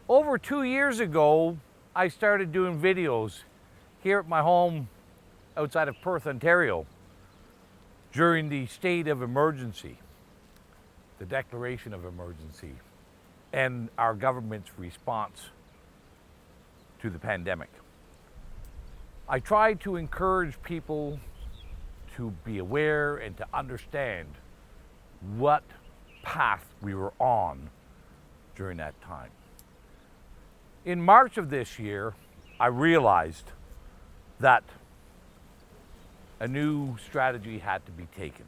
Over 2 years ago, I started doing videos here at my home outside of Perth, Ontario, during the state of emergency, the declaration of emergency, and our government's response to the pandemic. I tried to encourage people to be aware and to understand what path we were on during that time. In March of this year, I realized that a new strategy had to be taken.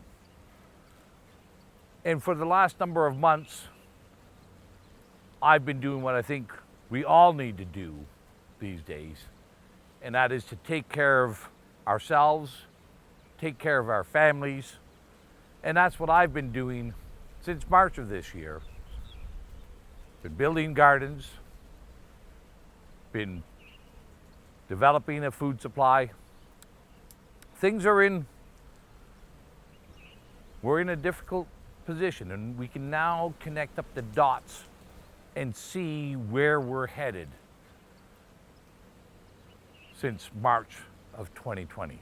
And for the last number of months, I've been doing what I think we all need to do these days, and that is to take care of ourselves, take care of our families, and that's what I've been doing since March of this year. Been building gardens, been developing a food supply. We're in a difficult position, and we can now connect up the dots and see where we're headed since March of 2020.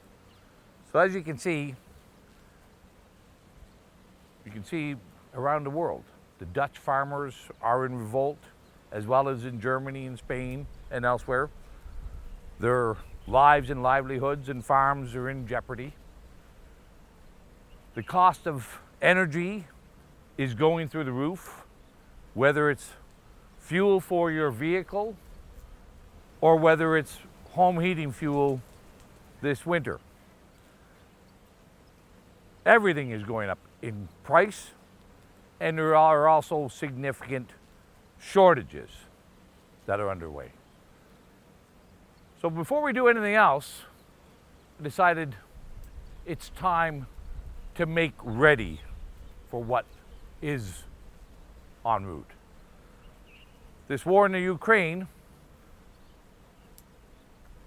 So as you can see around the world, the Dutch farmers are in revolt, as well as in Germany and Spain and elsewhere. Their lives and livelihoods and farms are in jeopardy. The cost of energy is going through the roof, whether it's fuel for your vehicle or whether it's home heating fuel this winter. Everything is going up in price, and there are also significant shortages that are underway. So before we do anything else, I decided it's time to make ready for what is en route. This war in the Ukraine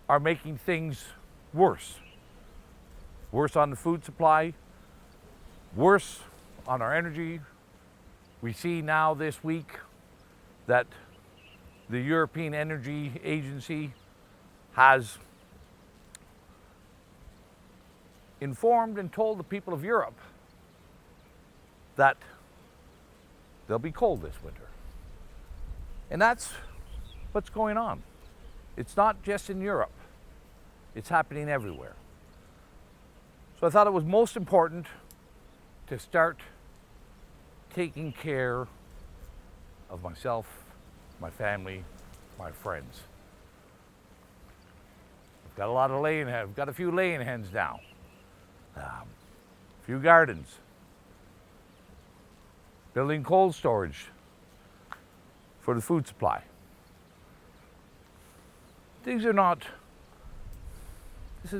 are making things worse. Worse on the food supply, worse on our energy. We see now this week that the European Energy Agency has informed and told the people of Europe that they'll be cold this winter. And that's what's going on. It's not just in Europe. It's happening everywhere. So I thought it was most important to start taking care of myself, my family, my friends. I've got a few laying hens now, a few gardens, building cold storage for the food supply. This is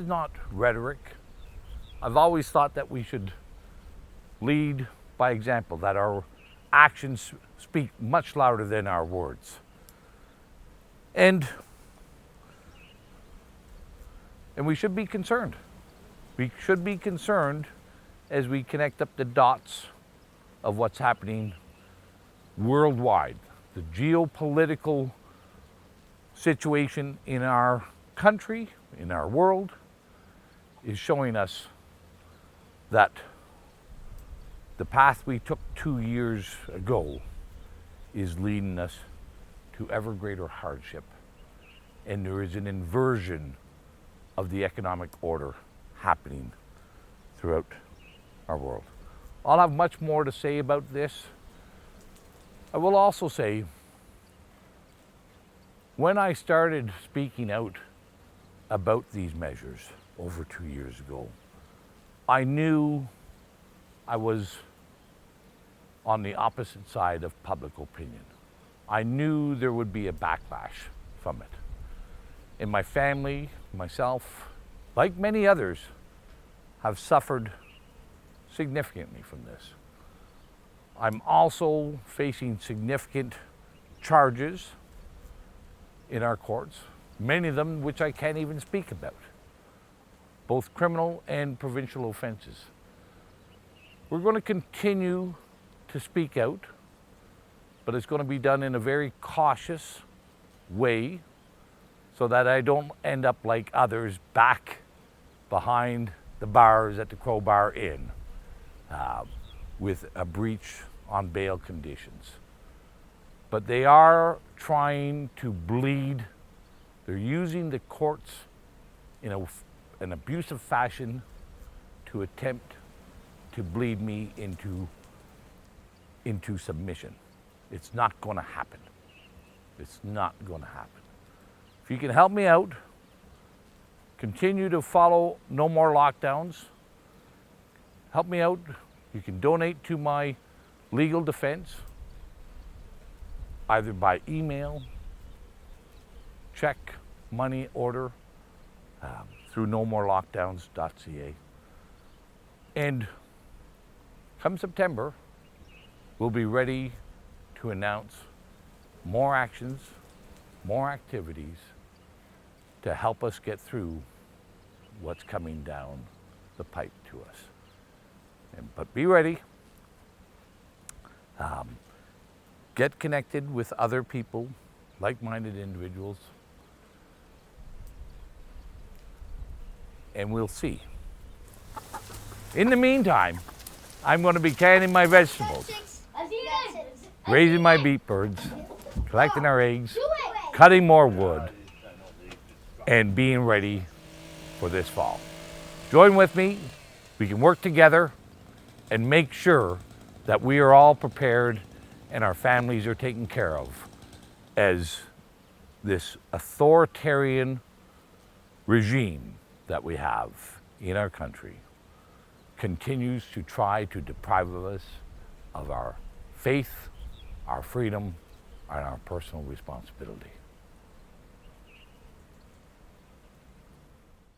not rhetoric. I've always thought that we should lead by example, that our actions speak much louder than our words. And we should be concerned. We should be concerned as we connect up the dots of what's happening worldwide. The geopolitical situation in our country, in our world, is showing us that the path we took 2 years ago is leading us to ever greater hardship. And there is an inversion of the economic order happening throughout our world. I'll have much more to say about this. I will also say, when I started speaking out about these measures over 2 years ago, I knew I was on the opposite side of public opinion. I knew there would be a backlash from it. And my family, myself, like many others, have suffered significantly from this. I'm also facing significant charges in our courts, many of them which I can't even speak about, both criminal and provincial offenses. We're going to continue to speak out, but it's going to be done in a very cautious way so that I don't end up like others back behind the bars at the Crowbar Inn with a breach on bail conditions. But they are trying to bleed. They're using the courts in an abusive fashion to attempt to bleed me into submission. It's not going to happen. It's not going to happen. If you can help me out, continue to follow No More Lockdowns. Help me out. You can donate to my legal defense, either by email, check, money order, through nomorelelockdowns.ca. And come September, we'll be ready to announce more actions, more activities to help us get through what's coming down the pipe to us. But be ready. Get connected with other people, like-minded individuals, and we'll see. In the meantime, I'm going to be canning my vegetables, raising my beet birds, collecting our eggs, cutting more wood, and being ready for this fall. Join with me. We can work together and make sure that we are all prepared and our families are taken care of as this authoritarian regime that we have in our country continues to try to deprive us of our faith, our freedom, and our personal responsibility.